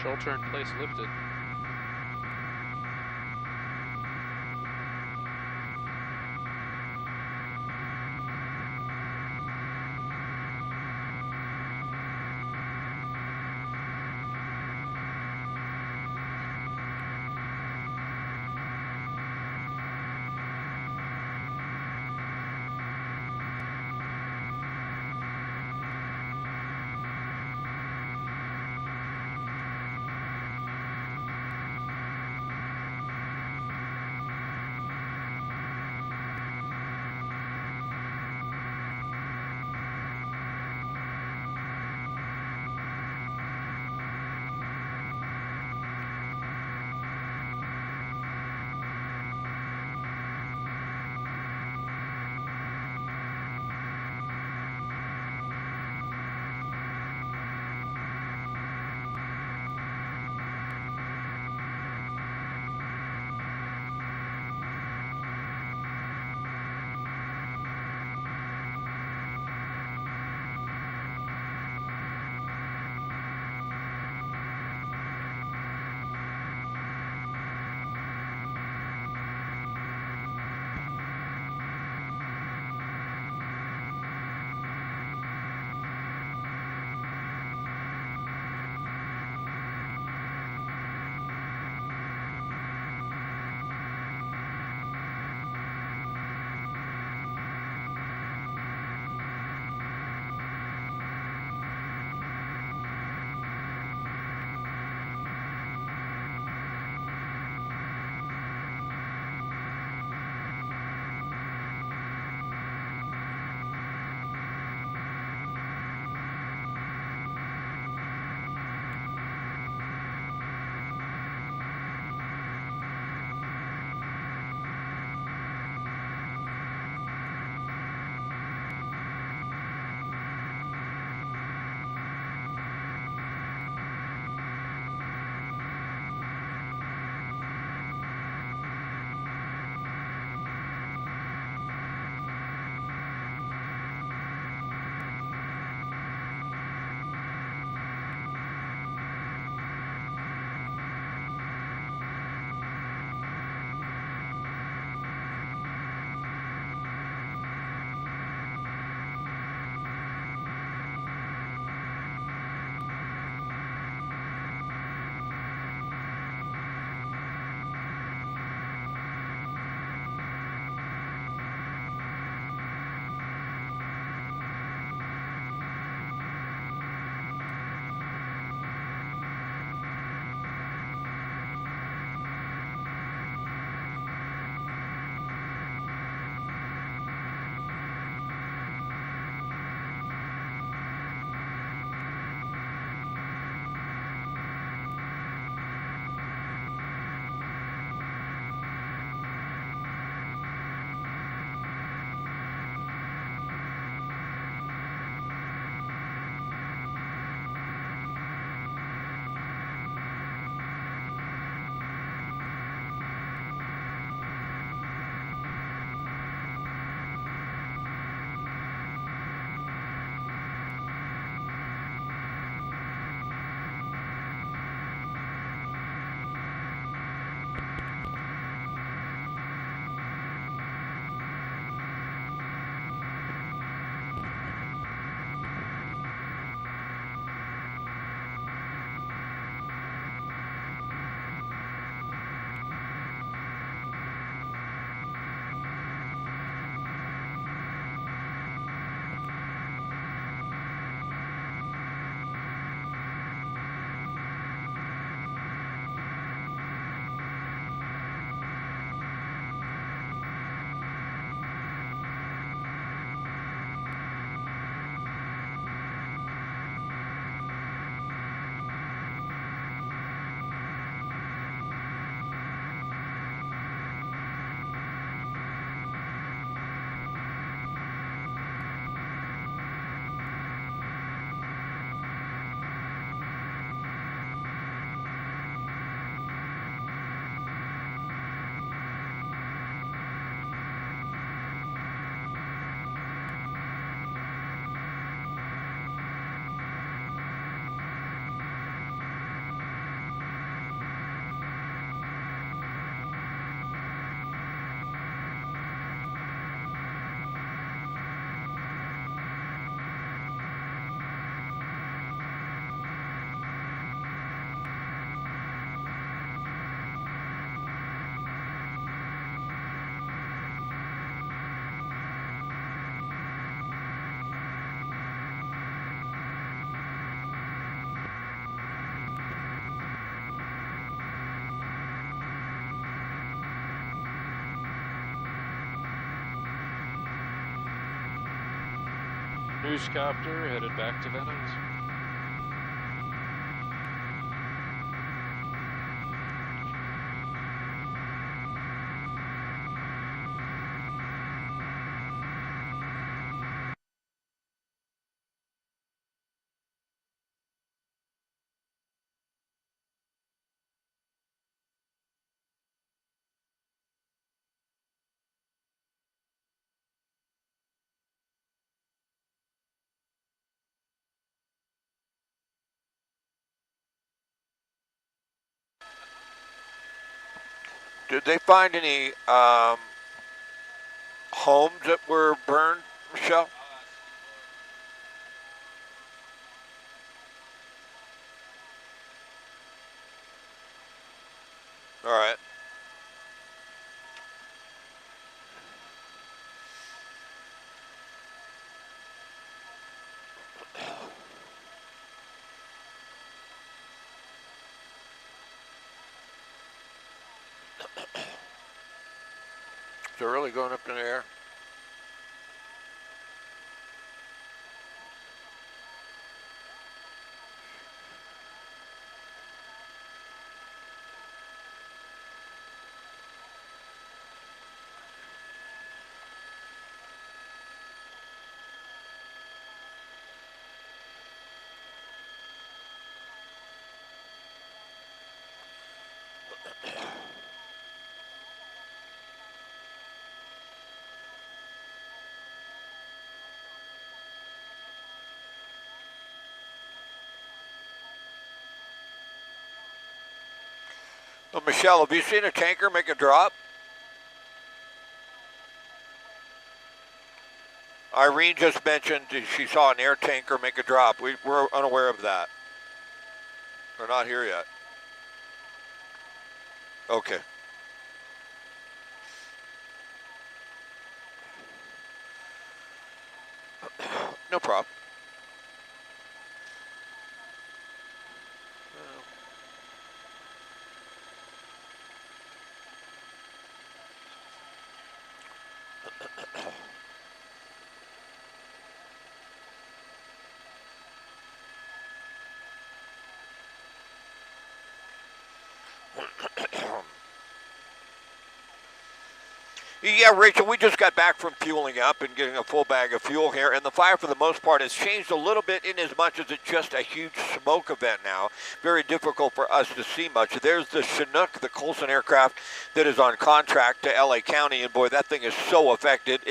Shelter in place lifted. News copter headed back to Venice. Did they find any homes that were burned, Michelle? All right. They're really going up in the air. Well, Michelle, have you seen a tanker make a drop? Irene just mentioned she saw an air tanker make a drop. We're unaware of that. They're not here yet. Okay. No problem. Yeah, Rachel, we just got back from fueling up and getting a full bag of fuel here, and the fire, for the most part, has changed a little bit in as much as it's just a huge smoke event now. Very difficult for us to see much. There's the Chinook, the Colson aircraft that is on contract to L.A. County, and boy, that thing is so effective.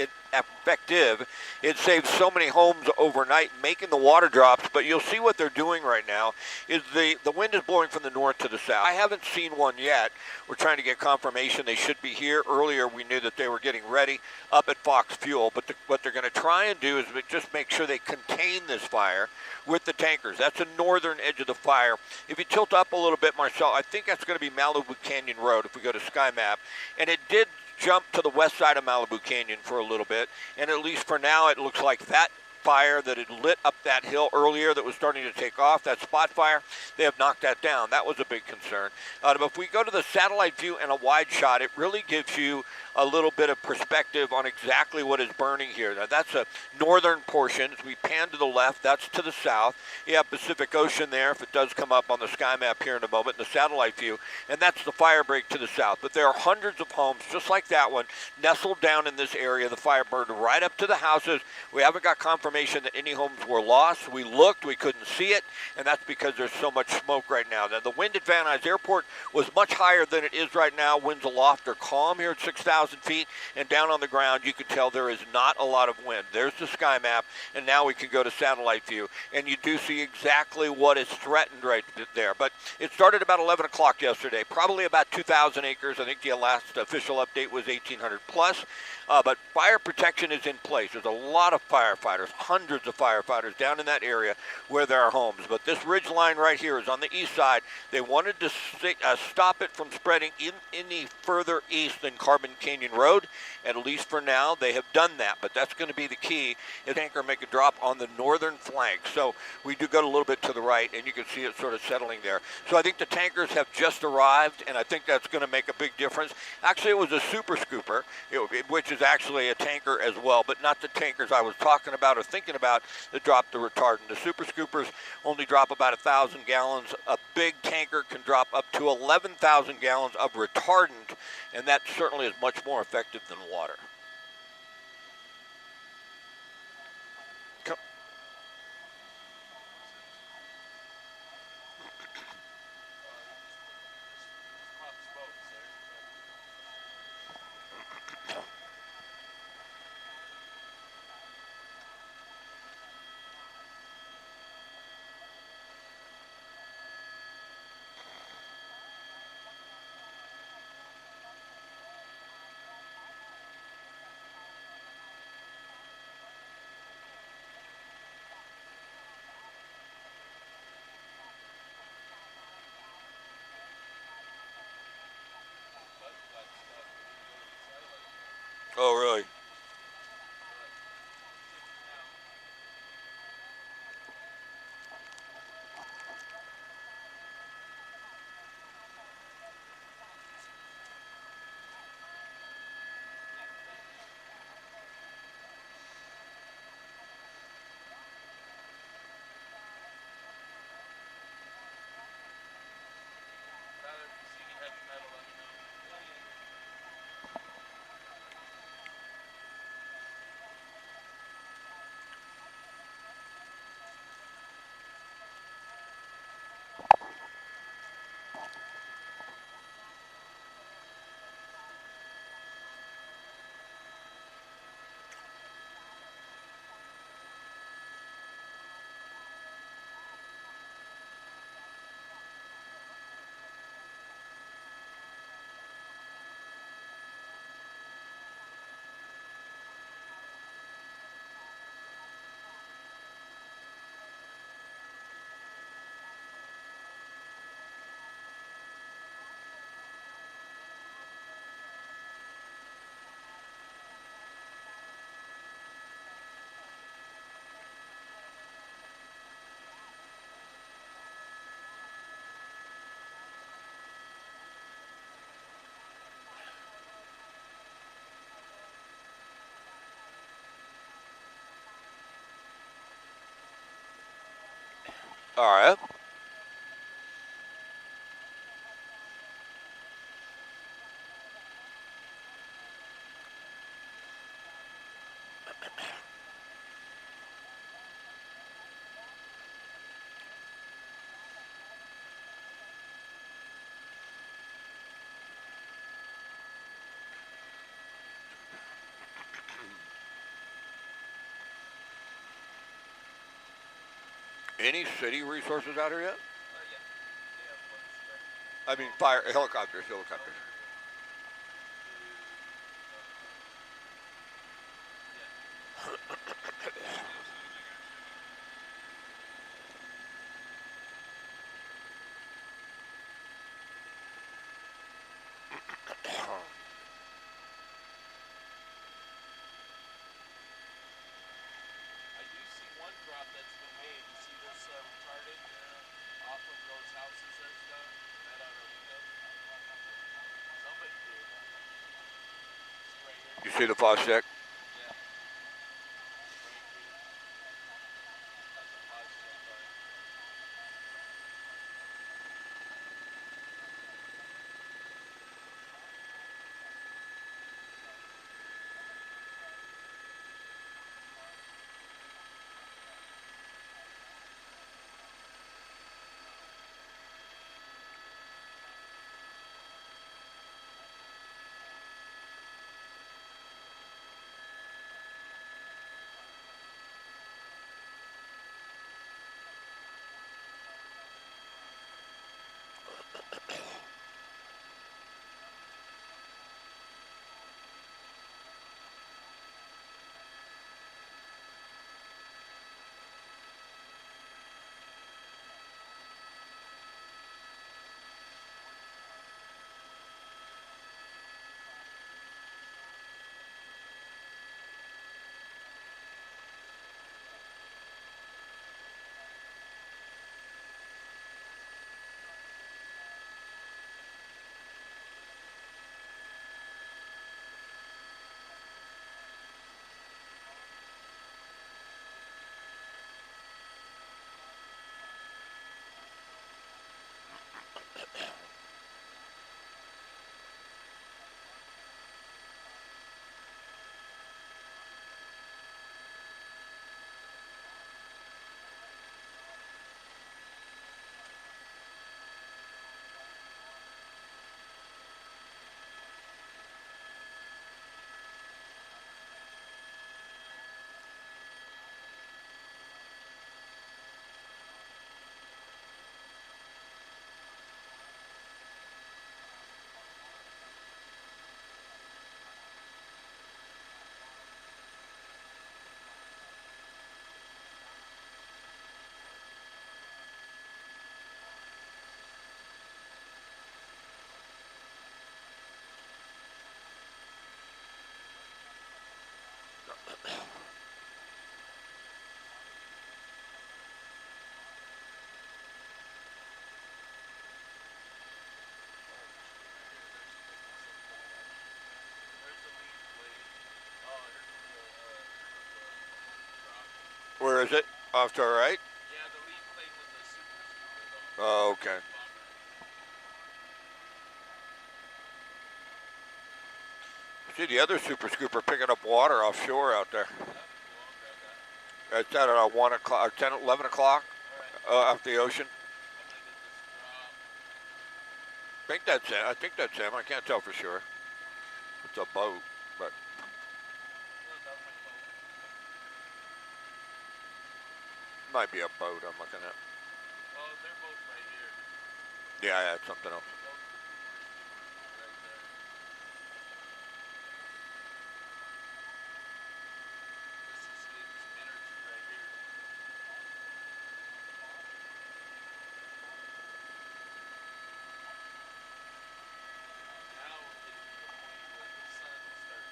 It saves so many homes overnight, making the water drops. But you'll see what they're doing right now is the wind is blowing from the north to the south. I haven't seen one yet. We're trying to get confirmation they should be here. Earlier we knew that they were getting ready up at Fox Fuel, but what they're going to try and do is just make sure they contain this fire with the tankers. That's the northern edge of the fire. If you tilt up a little bit, Marcel, I think that's going to be Malibu Canyon Road if we go to Sky Map, and it did jump to the west side of Malibu Canyon for a little bit, and at least for now it looks like that fire that had lit up that hill earlier that was starting to take off, that spot fire, they have knocked that down. That was a big concern. But if we go to the satellite view and a wide shot, it really gives you a little bit of perspective on exactly what is burning here. Now that's a northern portion. As we pan to the left, that's to the south. You have Pacific Ocean there, if it does come up on the sky map here in a moment, in the satellite view, and that's the fire break to the south. But there are hundreds of homes, just like that one, nestled down in this area. The fire burned right up to the houses. We haven't got confirmation that any homes were lost. We looked, we couldn't see it, and that's because there's so much smoke right now. Now, the wind at Van Nuys Airport was much higher than it is right now. Winds aloft are calm here at 6,000 feet, and down on the ground, you can tell there is not a lot of wind. There's the sky map, and now we can go to satellite view, and you do see exactly what is threatened right there. But it started about 11 o'clock yesterday, probably about 2,000 acres. I think the last official update was 1,800 plus. But fire protection is in place. There's a lot of firefighters, hundreds of firefighters down in that area where there are homes. But this ridge line right here is on the east side. They wanted to stop it from spreading any further east than Carbon Canyon Road. And at least for now, they have done that. But that's going to be the key. Is tanker make a drop on the northern flank. So we do go a little bit to the right, and you can see it sort of settling there. So I think the tankers have just arrived, and I think that's going to make a big difference. Actually, it was a super scooper, which is actually a tanker as well, but not the tankers I was talking about, a thinking about to drop the retardant. The super scoopers only drop about 1,000 gallons. A big tanker can drop up to 11,000 gallons of retardant, and that certainly is much more effective than water. Oh, really? All right. Any city resources out here yet? I mean, fire helicopters. You see the flash check? is it? Off to our right? Yeah, the lead plate with the super scooper, though. Oh, okay. See the other super scooper picking up water offshore out there. That'd be cool. I'll grab that. It's at 1 o'clock, 10, 11 o'clock All right. off the ocean. I'm gonna get this drop. I think that's him. I can't tell for sure. It's a boat, but might be a boat I'm looking at. Oh, they're both right here. Yeah, I had something else. Right there. This is its energy right here. Now we're getting to the point where the sun will start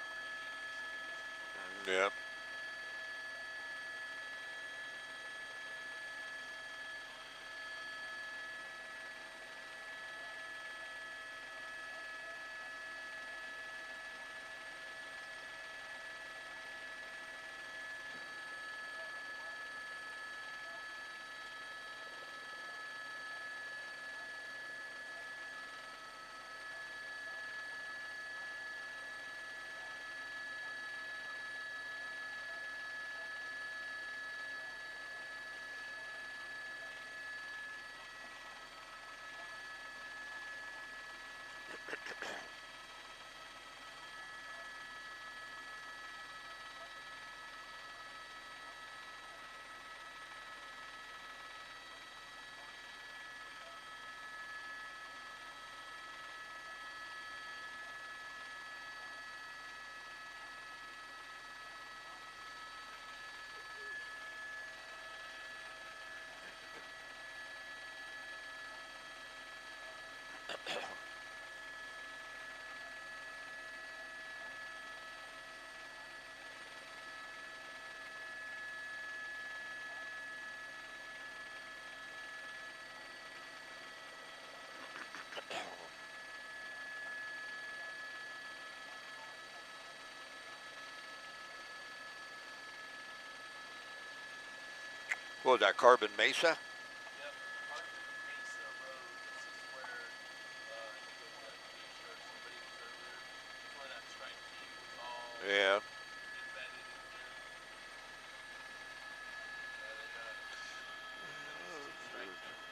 creeping. Yeah. What was that, Carbon Mesa? Yep, Carbon Mesa Road. This is where I think it was that beach or somebody was earlier. This is where that striped team was all Yeah. embedded in here. Yeah, they got at least 2 strike teams.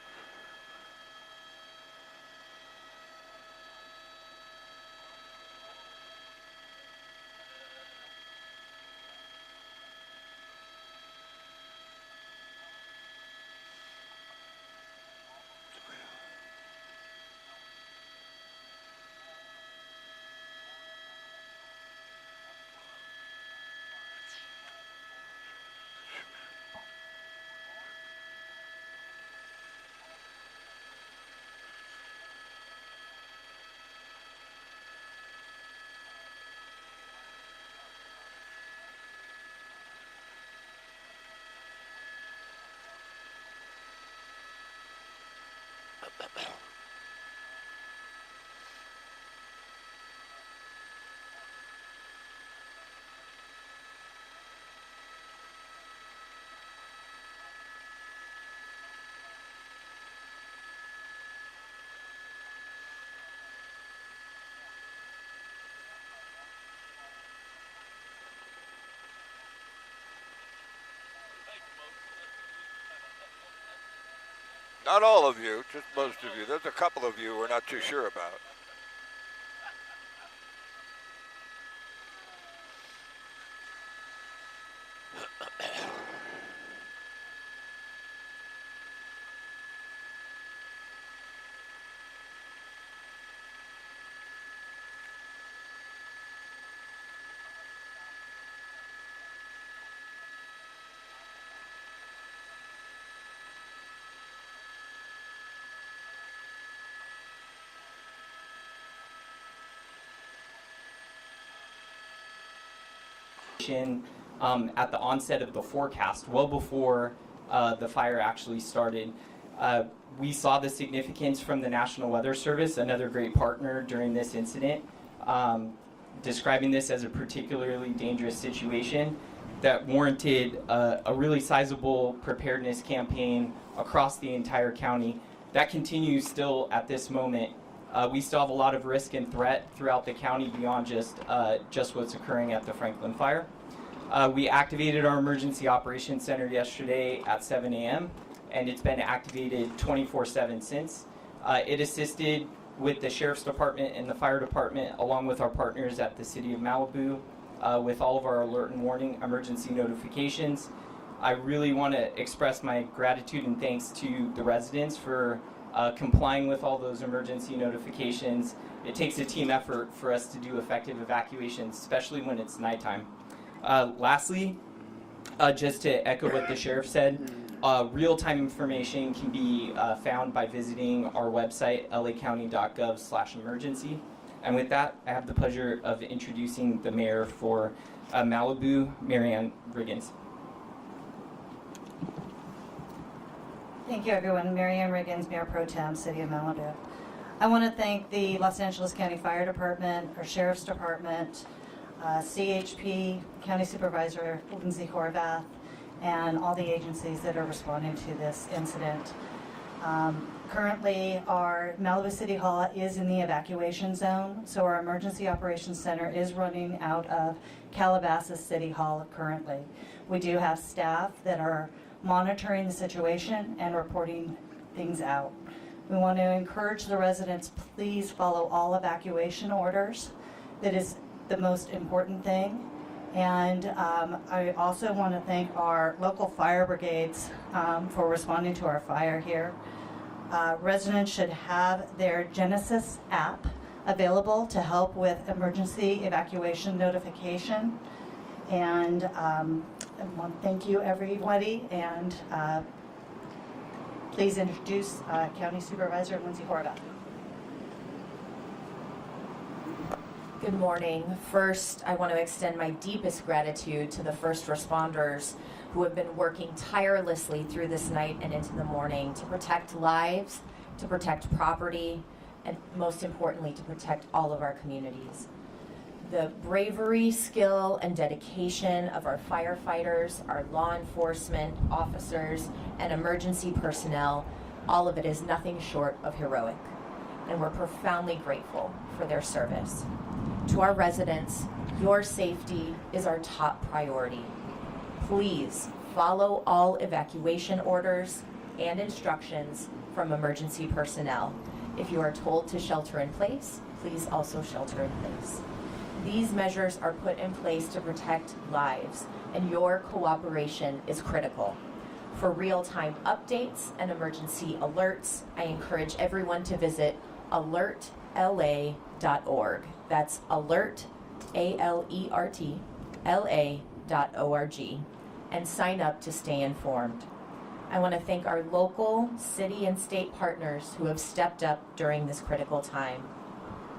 Not all of you, just most of you. There's a couple of you we're not too sure about. At the onset of the forecast, well before the fire actually started. We saw the significance from the National Weather Service, another great partner during this incident, describing this as a particularly dangerous situation. that warranted a really sizable preparedness campaign across the entire county. That continues still at this moment. We still have a lot of risk and threat throughout the county beyond just what's occurring at the Franklin Fire. We activated our Emergency Operations Center yesterday at 7 a.m. and it's been activated 24/7 since. It assisted with the Sheriff's Department and the Fire Department, along with our partners at the City of Malibu, with all of our alert and warning emergency notifications. I really want to express my gratitude and thanks to the residents for complying with all those emergency notifications. It takes a team effort for us to do effective evacuations, especially when it's nighttime. Lastly, just to echo what the sheriff said, real-time information can be found by visiting our website, lacounty.gov/emergency. And with that, I have the pleasure of introducing the mayor for Malibu, Marianne Riggins. Thank you, everyone. Marianne Riggins, Mayor Pro Tem, City of Malibu. I want to thank the Los Angeles County Fire Department, our Sheriff's Department, CHP, County Supervisor Lindsay Horvath, and all the agencies that are responding to this incident. Currently, our Malibu City Hall is in the evacuation zone, so our Emergency Operations Center is running out of Calabasas City Hall currently. We do have staff that are monitoring the situation and reporting things out. We want to encourage the residents, please follow all evacuation orders. That is the most important thing. And I also want to thank our local fire brigades for responding to our fire here. Residents should have their Genesis app available to help with emergency evacuation notification. And I want to thank you, everybody, and please introduce County Supervisor Lindsay Horvath. Good morning. First, I want to extend my deepest gratitude to the first responders who have been working tirelessly through this night and into the morning to protect lives, to protect property, and most importantly, to protect all of our communities. The bravery, skill, and dedication of our firefighters, our law enforcement officers, and emergency personnel, all of it is nothing short of heroic, and we're profoundly grateful for their service. To our residents, your safety is our top priority. Please follow all evacuation orders and instructions from emergency personnel. If you are told to shelter in place, please also shelter in place. These measures are put in place to protect lives, and your cooperation is critical. For real-time updates and emergency alerts, I encourage everyone to visit alertla.org. That's alert, A-L-E-R-T, L-A.org, and sign up to stay informed. I want to thank our local, city, and state partners who have stepped up during this critical time.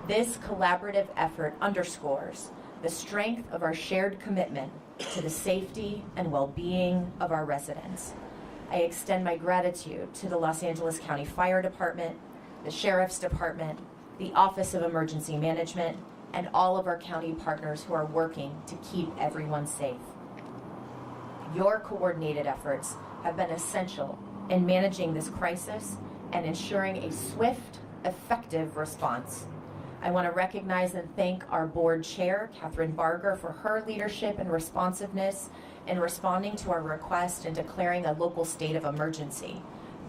This collaborative effort underscores the strength of our shared commitment to the safety and well-being of our residents. I extend my gratitude to the Los Angeles County Fire Department, the Sheriff's Department, the Office of Emergency Management, and all of our county partners who are working to keep everyone safe. Your coordinated efforts have been essential in managing this crisis and ensuring a swift, effective response. I want to recognize and thank our board chair, Catherine Barger, for her leadership and responsiveness in responding to our request and declaring a local state of emergency.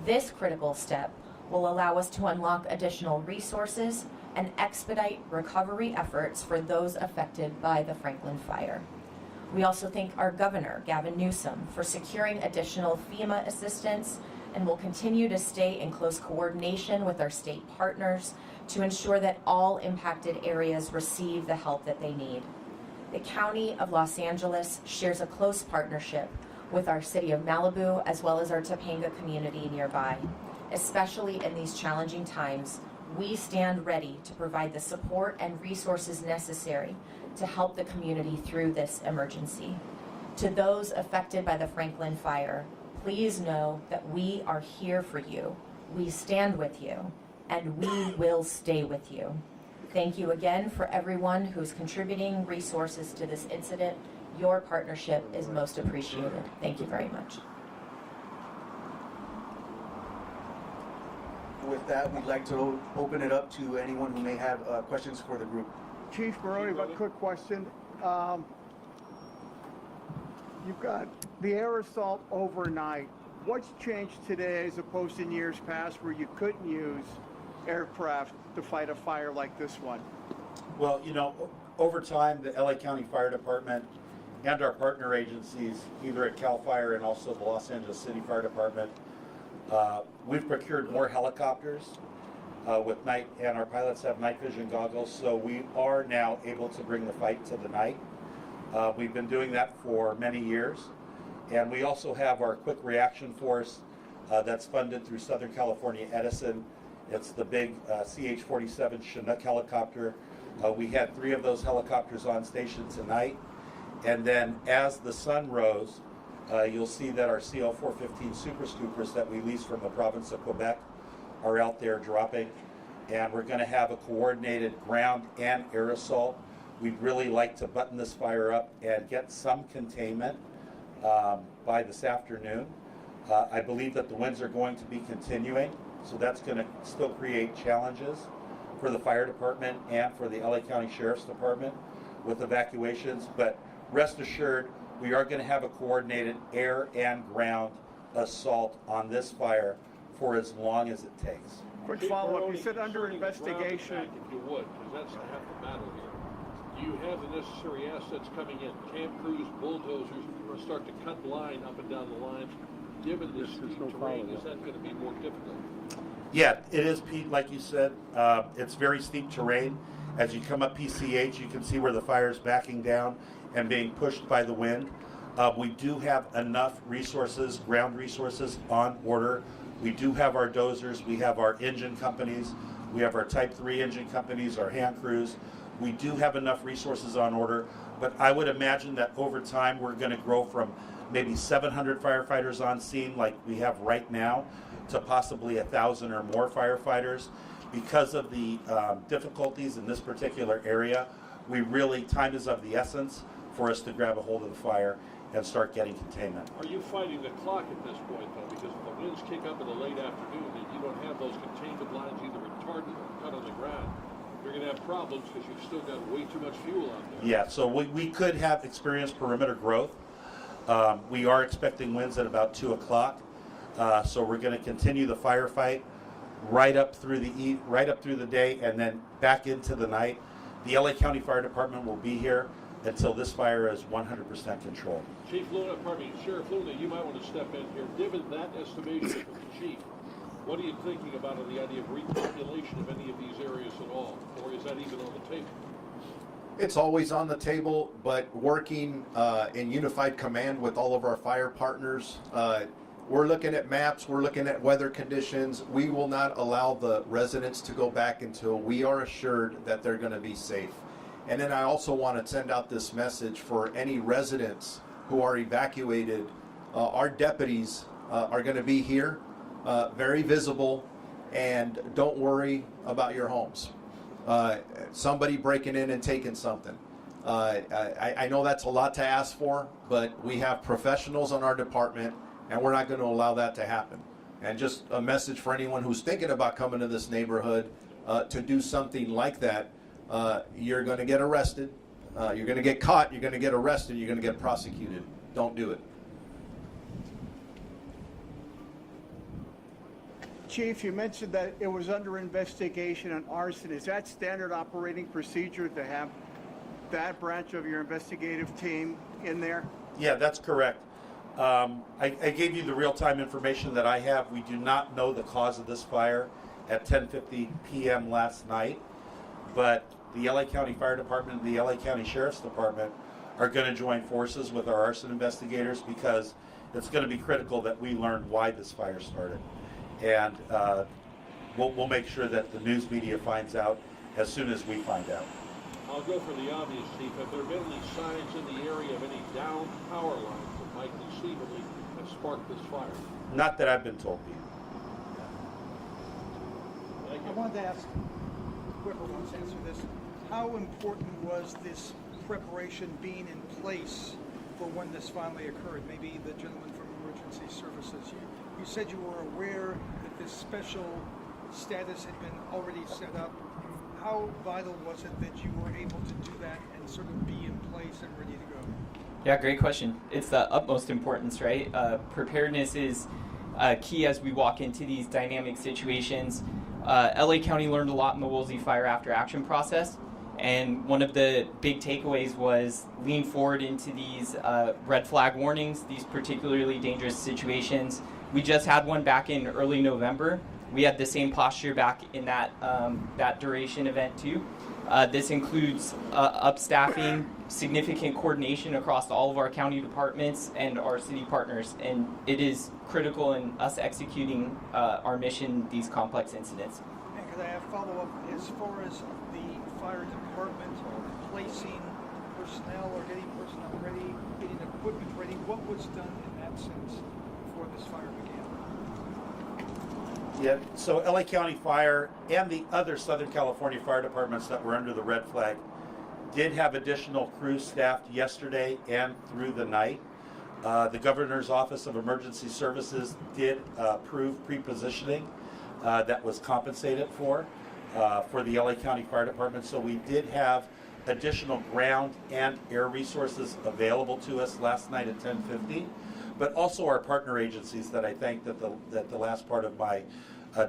This critical step will allow us to unlock additional resources and expedite recovery efforts for those affected by the Franklin Fire. We also thank our governor, Gavin Newsom, for securing additional FEMA assistance, and will continue to stay in close coordination with our state partners to ensure that all impacted areas receive the help that they need. The County of Los Angeles shares a close partnership with our City of Malibu as well as our Topanga community nearby. Especially in these challenging times, we stand ready to provide the support and resources necessary to help the community through this emergency. To those affected by the Franklin Fire, please know that we are here for you. We stand with you, and we will stay with you. Thank you again for everyone who's contributing resources to this incident, Your partnership is most appreciated. Thank you very much. With that, we'd like to open it up to anyone who may have questions for the group. Chief Baroni, a quick question. You've got the air assault overnight. What's changed today as opposed to in years past where you couldn't use aircraft to fight a fire like this one? Well, you know, over time, the LA County Fire Department and our partner agencies, either at CAL FIRE and also the Los Angeles City Fire Department, we've procured more helicopters with night, and our pilots have night vision goggles, so we are now able to bring the fight to the night. We've been doing that for many years, and we also have our quick reaction force that's funded through Southern California Edison. It's the big CH-47 Chinook helicopter. We had 3 of those helicopters on station tonight, and then as the sun rose, you'll see that our CL-415 Super Scoopers that we leased from the province of Quebec are out there dropping, and we're going to have a coordinated ground and air assault. We'd really like to button this fire up and get some containment by this afternoon. I believe that the winds are going to be continuing, so that's going to still create challenges for the fire department and for the LA County Sheriff's Department with evacuations, but rest assured, we are going to have a coordinated air and ground assault on this fire for as long as it takes. Quick follow-up, you said under investigation. If you would, because that's half the battle here. Do you have the necessary assets coming in? Camp crews, bulldozers, or start to cut line up and down the line? Given this steep terrain, is that going to be more difficult? Yeah, it is, Pete, like you said. It's very steep terrain. As you come up PCH, you can see where the fire is backing down and being pushed by the wind. We do have enough resources, ground resources on order. We do have our dozers, we have our engine companies, we have our Type 3 engine companies, our hand crews. We do have enough resources on order, but I would imagine that over time we're going to grow from maybe 700 firefighters on scene like we have right now to possibly 1,000 or more firefighters. Because of the difficulties in this particular area, time is of the essence for us to grab a hold of the fire and start getting containment. Are you fighting the clock at this point, though? Because if the winds kick up in the late afternoon and you don't have those containment lines either retarded or cut on the ground, you're going to have problems because you've still got way too much fuel out there. Yeah, so we could have experienced perimeter growth. We are expecting winds at about 2 o'clock, so we're going to continue the firefight right up through the day and then back into the night. The LA County Fire Department will be here until this fire is 100% controlled. Sheriff Luna, you might want to step in here. Given that estimation from the chief, what are you thinking about on the idea of repopulation of any of these areas at all? Or is that even on the table? It's always on the table, but working in unified command with all of our fire partners, we're looking at maps, we're looking at weather conditions. We will not allow the residents to go back until we are assured that they're going to be safe. And then I also want to send out this message for any residents who are evacuated. Our deputies are going to be here, very visible, and don't worry about your homes. Somebody breaking in and taking something. I know that's a lot to ask for, but we have professionals on our department, and we're not going to allow that to happen. And just a message for anyone who's thinking about coming to this neighborhood to do something like that. You're going to get arrested, you're going to get caught, you're going to get arrested, you're going to get prosecuted. Don't do it. Chief, you mentioned that it was under investigation on arson. Is that standard operating procedure to have that branch of your investigative team in there? Yeah, that's correct. I gave you the real-time information that I have. We do not know the cause of this fire at 10:50 p.m. last night, but the LA County Fire Department and the LA County Sheriff's Department are going to join forces with our arson investigators because it's going to be critical that we learn why this fire started. And we'll make sure that the news media finds out as soon as we find out. I'll go for the obvious, Chief. Have there been any signs in the area of any downed power lines that might conceivably have sparked this fire? Not that I've been told, Pete. Thank you. I wanted to ask, whoever wants to answer this, how important was this preparation being in place for when this finally occurred? Maybe the gentleman from Emergency Services. You said you were aware that this special status had been already set up. How vital was it that you were able to do that and sort of be in place and ready to go? Yeah, great question. It's the utmost importance, right? Preparedness is key as we walk into these dynamic situations. LA County learned a lot in the Woolsey Fire After Action process, and one of the big takeaways was lean forward into these red flag warnings, these particularly dangerous situations. We just had one back in early November. We had the same posture back in that duration event too. This includes upstaffing, significant coordination across all of our county departments and our city partners, and it is critical in us executing our mission, these complex incidents. And could I have follow-up as far as the fire department placing personnel or getting personnel ready, getting equipment ready? What was done in that sense before this fire began? Yeah, so LA County Fire and the other Southern California fire departments that were under the red flag did have additional crews staffed yesterday and through the night. The Governor's Office of Emergency Services did approve pre-positioning that was compensated for the LA County Fire Department. So we did have additional ground and air resources available to us last night at 10:50, but also our partner agencies that I thanked at the last part of my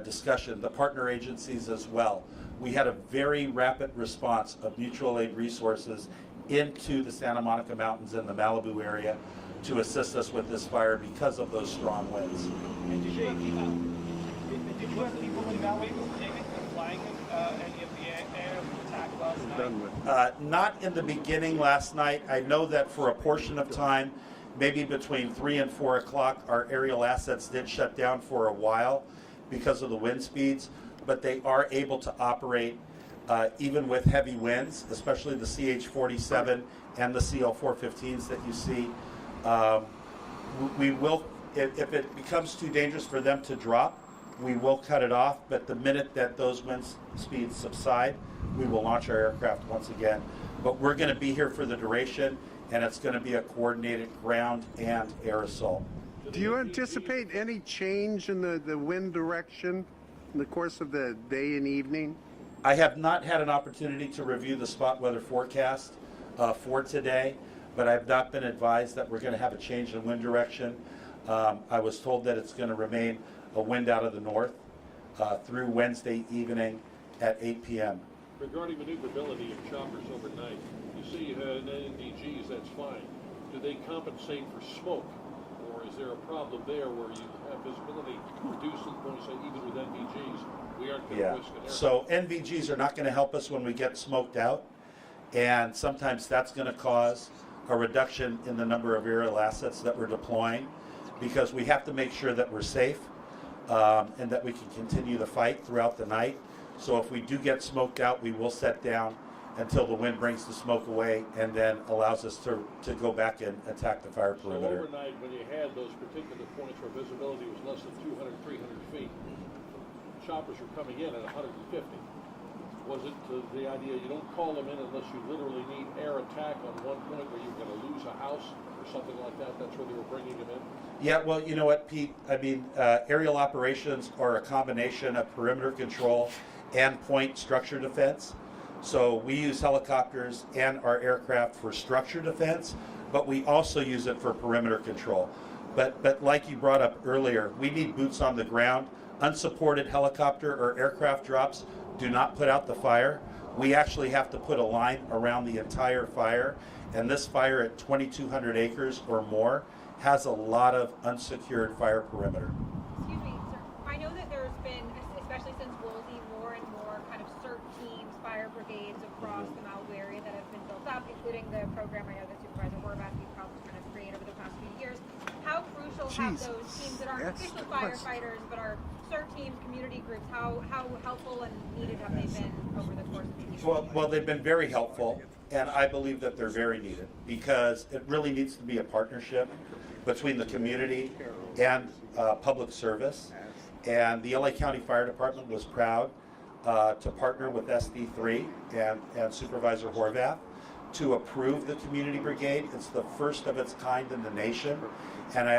discussion, the partner agencies as well. We had a very rapid response of mutual aid resources into the Santa Monica Mountains and the Malibu area to assist us with this fire because of those strong winds. And did you have people in Malibu, David, flying any of the air attack last night? Not in the beginning last night. I know that for a portion of time, maybe between 3 and 4 o'clock, our aerial assets did shut down for a while because of the wind speeds, but they are able to operate even with heavy winds, especially the CH-47 and the CL-415s that you see. We will, if it becomes too dangerous for them to drop, we will cut it off, but the minute that those wind speeds subside, we will launch our aircraft once again. But we're going to be here for the duration, and it's going to be a coordinated ground and air assault. Do you anticipate any change in the wind direction in the course of the day and evening? I have not had an opportunity to review the spot weather forecast for today, but I've not been advised that we're going to have a change in wind direction. I was told that it's going to remain a wind out of the north through Wednesday evening at 8 p.m. Regarding maneuverability of choppers overnight, you say you had NVGs, that's fine. Do they compensate for smoke? Or is there a problem there where you have visibility reduced to the point, say, even with NVGs, we aren't going to risk an air? So NVGs are not going to help us when we get smoked out, and sometimes that's going to cause a reduction in the number of aerial assets that we're deploying, because we have to make sure that we're safe and that we can continue the fight throughout the night. So if we do get smoked out, we will set down until the wind brings the smoke away and then allows us to go back and attack the fire perimeter. So overnight, when you had those particular points where visibility was less than 200, 300 feet, choppers were coming in at 150. Was it the idea you don't call them in unless you literally need air attack on one point where you're going to lose a house or something like that? That's where they were bringing them in? Yeah, well, you know what, Pete? I mean, aerial operations are a combination of perimeter control and point structure defense. So we use helicopters and our aircraft for structure defense, but we also use it for perimeter control. But like you brought up earlier, we need boots on the ground. Unsupported helicopter or aircraft drops do not put out the fire. We actually have to put a line around the entire fire, and this fire at 2,200 acres or more has a lot of unsecured fire perimeter. Excuse me, sir. I know that there's been, especially since Woolsey, more and more kind of CERT teams, fire brigades across the Malibu area that have been built up, including the program I know that Supervisor Horvath, you've helped kind of create over the past few years. How crucial have those teams that aren't official firefighters but are CERT teams, community groups, how helpful and needed have they been over the course of the year? Well, they've been very helpful, and I believe that they're very needed because it really needs to be a partnership between the community and public service. And the LA County Fire Department was proud to partner with SD3 and Supervisor Horvath to approve the community brigade. It's the first of its kind in the nation. And I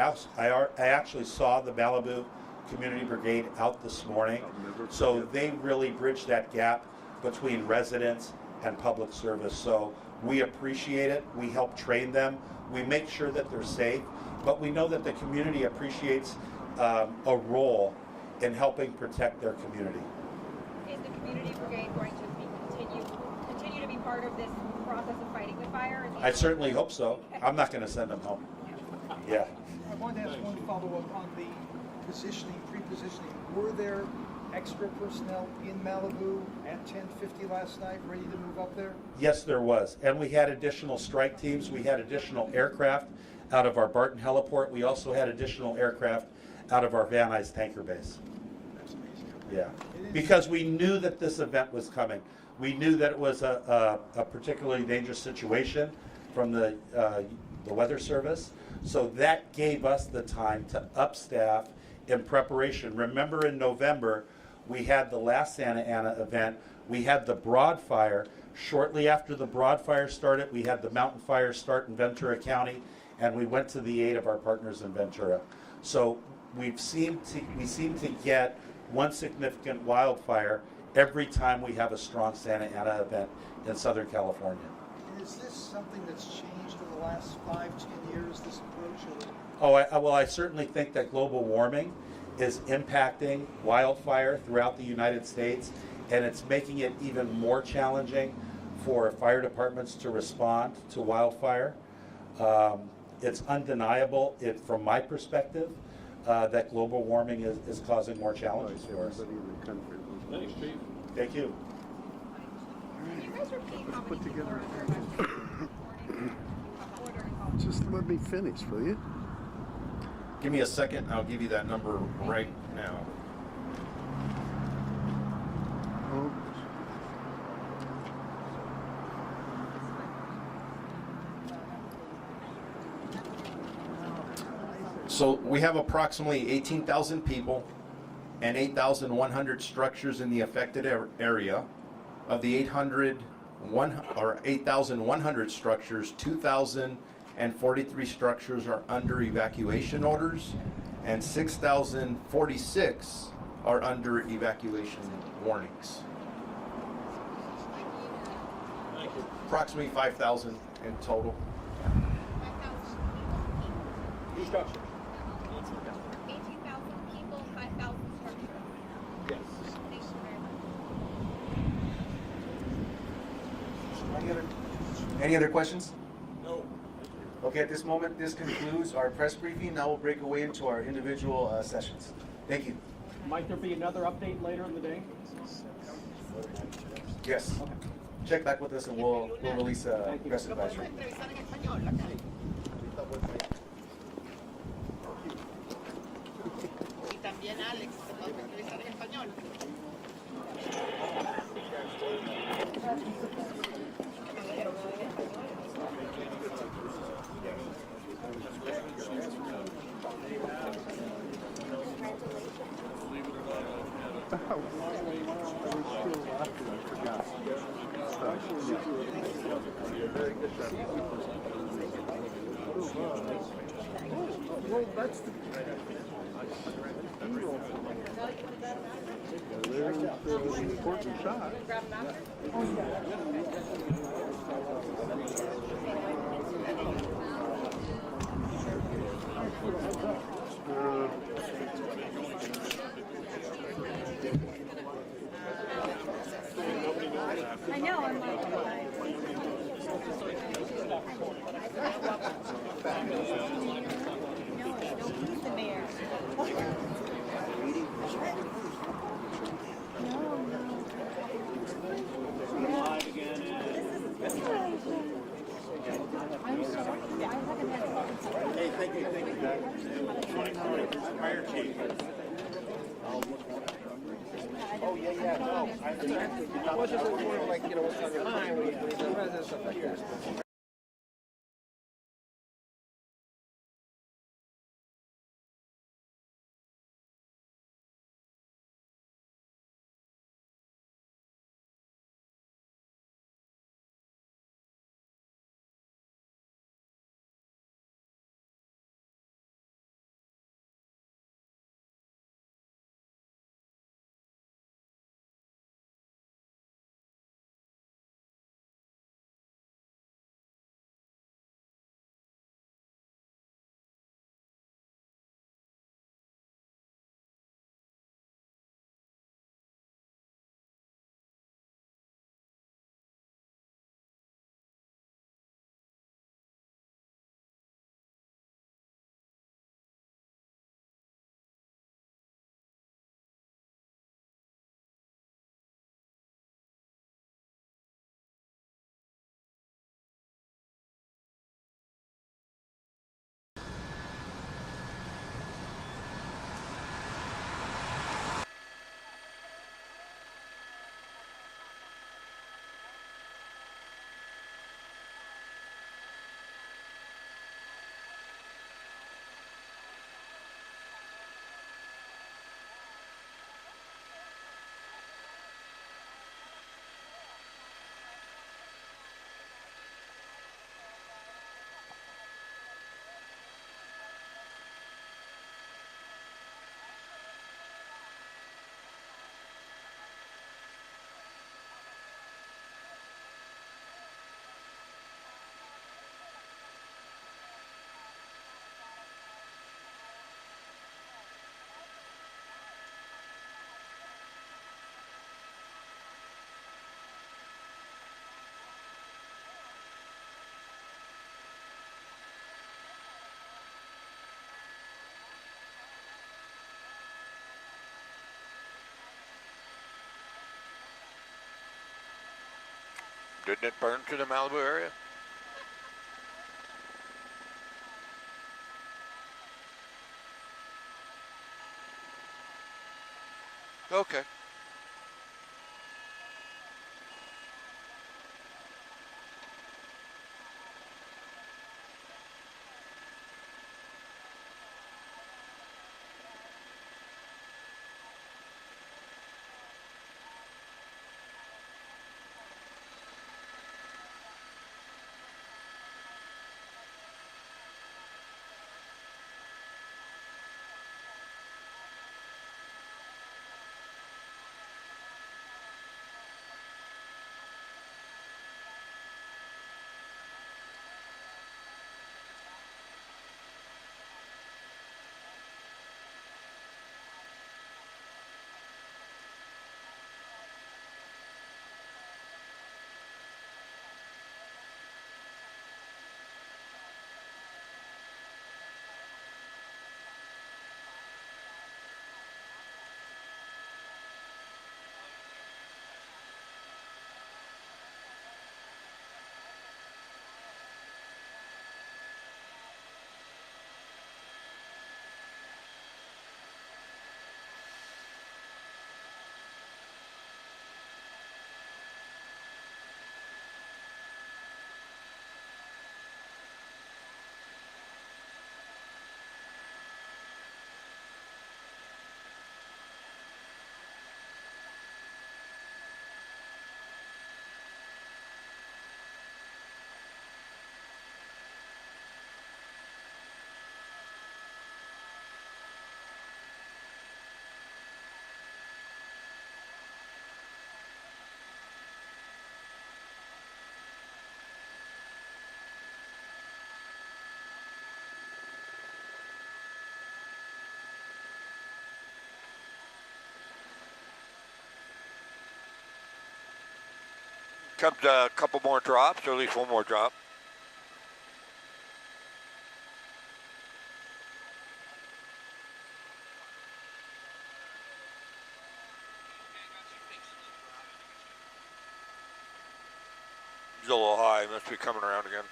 actually saw the Malibu Community Brigade out this morning. So they really bridge that gap between residents and public service. So we appreciate it. We help train them. We make sure that they're safe. But we know that the community appreciates a role in helping protect their community. Is the community brigade going to continue to be part of this process of fighting the fire? I certainly hope so. I'm not going to send them home. Yeah. I wanted to ask one follow-up on the positioning, pre-positioning. Were there extra personnel in Malibu at 10:50 last night ready to move up there? Yes, there was. And we had additional strike teams. We had additional aircraft out of our Barton heliport. We also had additional aircraft out of our Van Nuys tanker base. That's amazing. Yeah. Because we knew that this event was coming. We knew that it was a particularly dangerous situation from the Weather Service. So that gave us the time to upstaff in preparation. Remember in November, we had the last Santa Ana event. We had the Broad Fire. Shortly after the Broad Fire started, we had the Mountain Fire start in Ventura County, and we went to the aid of our partners in Ventura. So we seem to get one significant wildfire every time we have a strong Santa Ana event in Southern California. Is this something that's changed in the last 5-10 years, this approach? Well, I certainly think that global warming is impacting wildfire throughout the United States, and it's making it even more challenging for fire departments to respond to wildfire. It's undeniable, from my perspective, that global warming is causing more challenges for us. Thanks, Chief. Thank you. Can you guys repeat how many people are under evacuation order and call? Just let me finish, will you? Give me a second, I'll give you that number right now. Oh, So we have approximately 18,000 people and 8,100 structures in the affected area. Of the 8,100 structures, 2,043 structures are under evacuation orders, and 6,046 are under evacuation warnings. Approximately 5,000 in total. Structure. 18,000 people, 5,000 structures. Yes. Thank you very much. Any other questions? No. Okay, at this moment, this concludes our press briefing. Now we'll break away into our individual sessions. Thank you. Might there be another update later in the day? Yes. Check back with us and we'll release a press advisory. well, that's the... There's an important shot. I know, I'm like, he's the mayor. Hey, thank you, Jack. Fire chief. Oh, yeah, no. I was just like, what's on your mind? Didn't it burn to the Malibu area? Okay. Comes a couple more drops, or at least one more drop. It's a little high. Must be coming around again.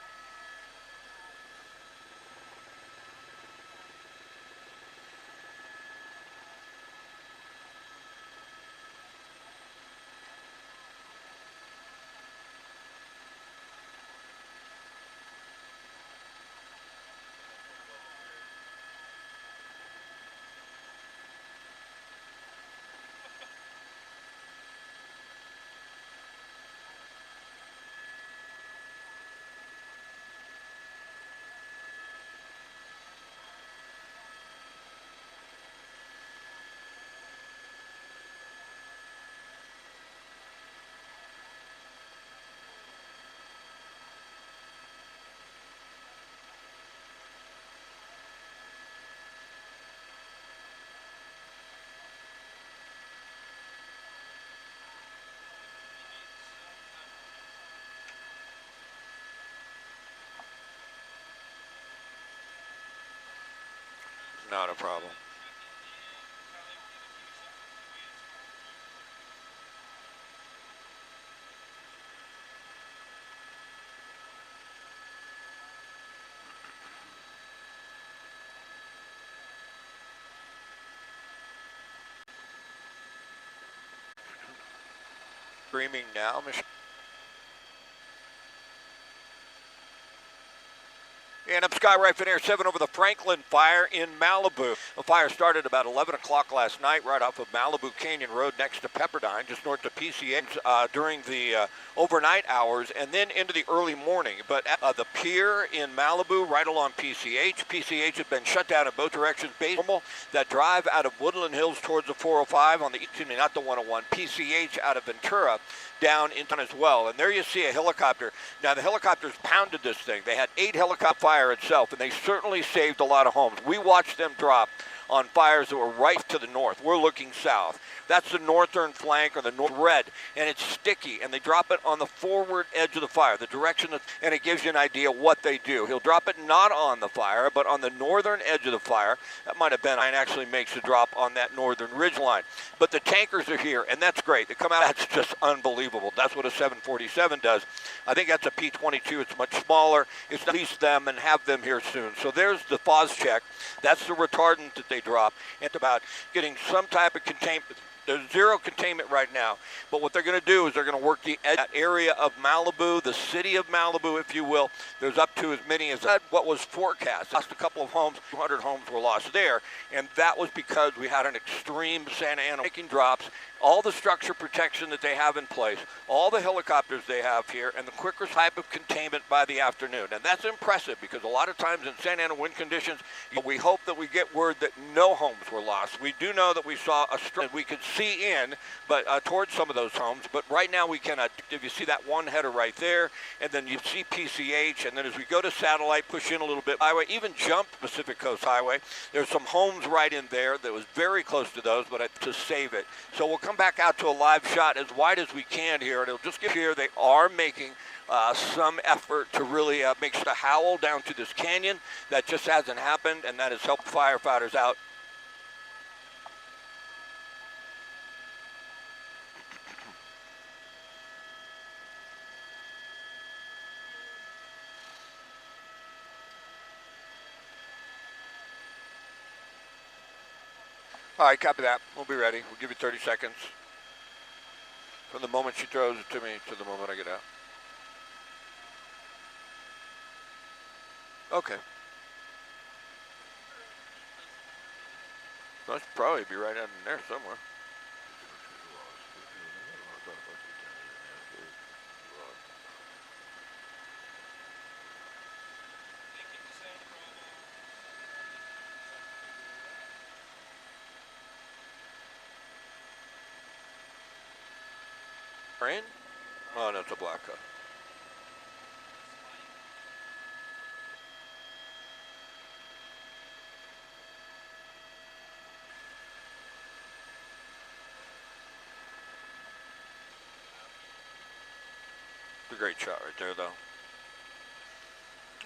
Not a problem. Screaming now, Michelle. And I'm Sky Rifin Air 7 over the Franklin fire in Malibu. The fire started about 11 o'clock last night right off of Malibu Canyon Road next to Pepperdine, just north of PCH during the overnight hours and then into the early morning. But at the pier in Malibu right along PCH, PCH had been shut down in both directions. Normal that drive out of Woodland Hills towards the 405 on the, not the 101, PCH out of Ventura down into as well. And there you see a helicopter. Now the helicopters pounded this thing. They had 8 helicopter fire itself, and they certainly saved a lot of homes. We watched them drop on fires that were right to the north. We're looking south. That's the northern flank or the north red, and it's sticky, and they drop it on the forward edge of the fire, the direction, and it gives you an idea what they do. He'll drop it not on the fire, but on the northern edge of the fire. That might have been, and actually makes a drop on that northern ridge line. But the tankers are here, and that's great. They come out, that's just unbelievable. That's what a 747 does. I think that's a P-22. It's much smaller. It's at least them and have them here soon. So there's the FOS check. That's the retardant that they drop. It's about getting some type of containment. There's zero containment right now, but what they're going to do is they're going to work that area of Malibu, the city of Malibu, if you will. There's up to as many as what was forecast. Lost a couple of homes, 200 homes were lost there, and that was because we had an extreme Santa Ana making drops, all the structure protection that they have in place, all the helicopters they have here, and the quicker type of containment by the afternoon. And that's impressive because a lot of times in Santa Ana wind conditions, we hope that we get word that no homes were lost. We do know that we saw a we could see in, but towards some of those homes. But right now we cannot. If you see that one header right there, and then you see PCH, and then as we go to satellite, push in a little bit highway, even jump Pacific Coast Highway. There's some homes right in there that was very close to those, but to save it. So we'll come back out to a live shot as wide as we can here, and it'll just get here. They are making some effort to really make sure to howl down to this canyon. That just hasn't happened, and that has helped firefighters out. All right, copy that. We'll be ready. We'll give you 30 seconds. From the moment she throws it to me to the moment I get out. Okay. Must probably be right out in there somewhere. Rain? Oh, no, it's a black cup. It's a great shot right there, though.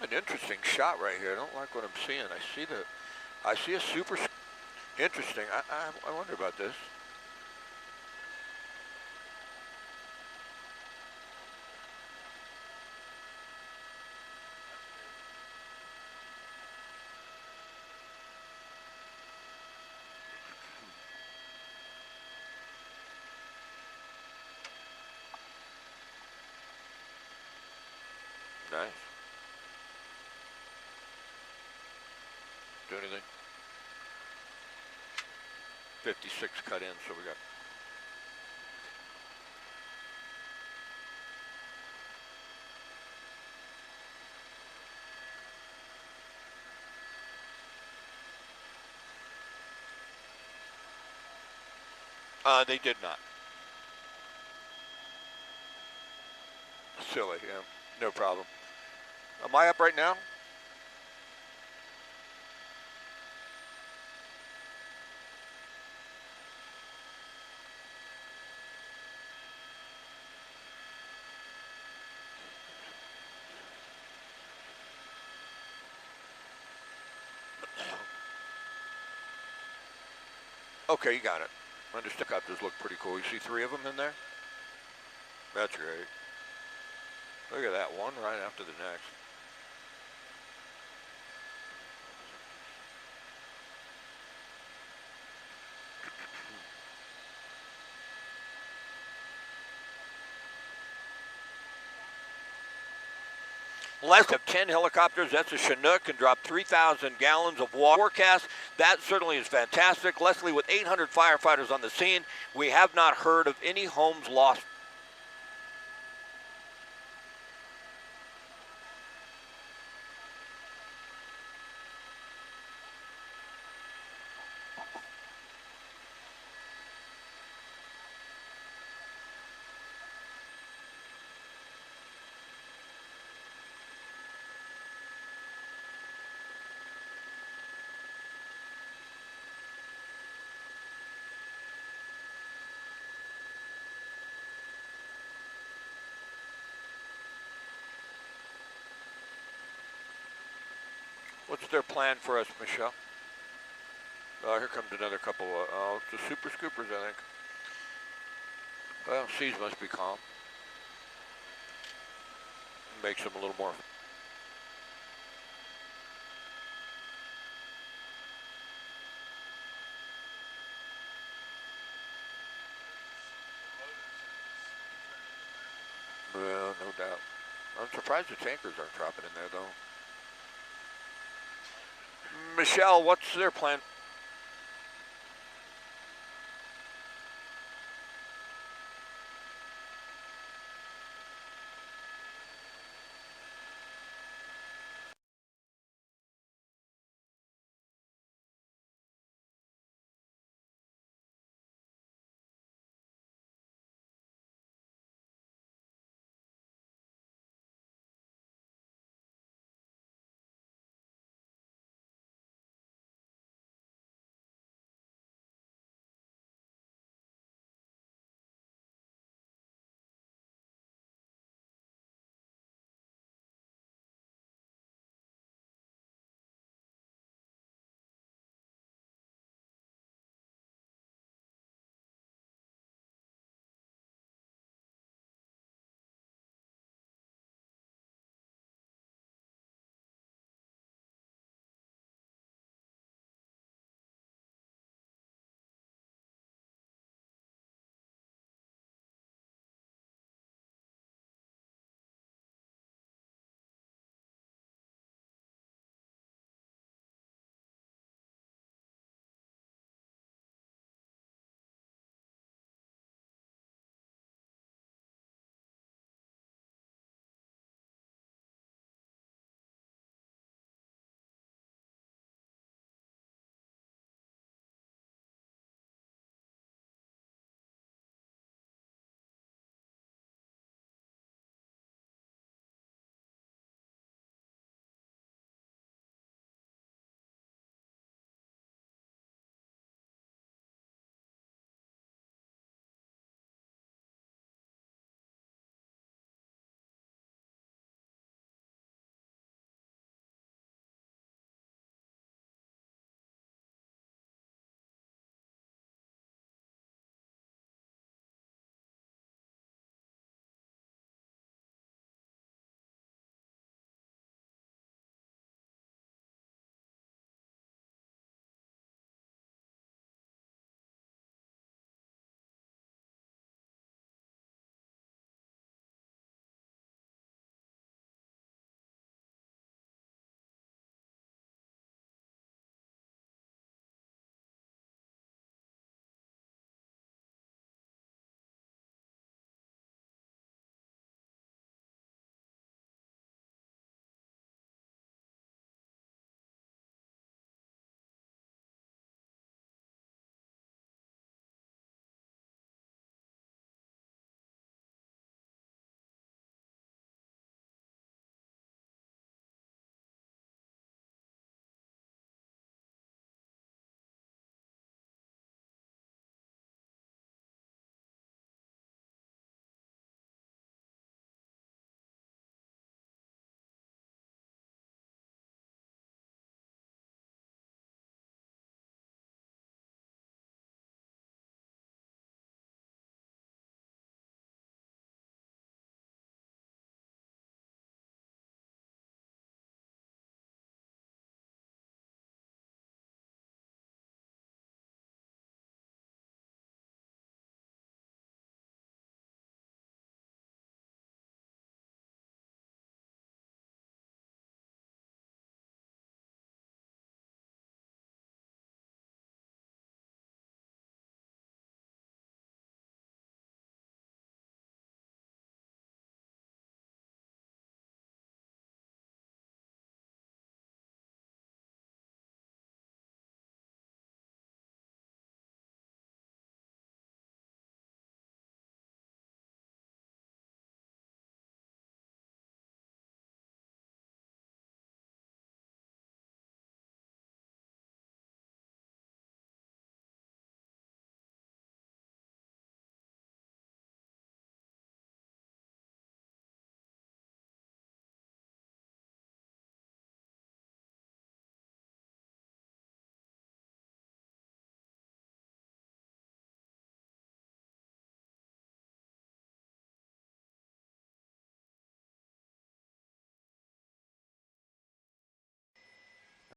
An interesting shot right here. I don't like what I'm seeing. I see a super interesting. I wonder about this. Nice. Do anything? 56 cut in, so we got. They did not. Silly, yeah. No problem. Am I up right now? Okay, you got it. Understickers look pretty cool. You see 3 of them in there? That's great. Look at that, one right after the next. Less than 10 helicopters, that's a Chinook, can drop 3,000 gallons of water. Forecast, that certainly is fantastic. Leslie, with 800 firefighters on the scene, we have not heard of any homes lost. their plan for us, Michelle? Here comes another couple of, the super scoopers, I think. Well, seas must be calm. Makes them a little more. Well, no doubt. I'm surprised the tankers aren't dropping in there, though. Michelle, what's their plan?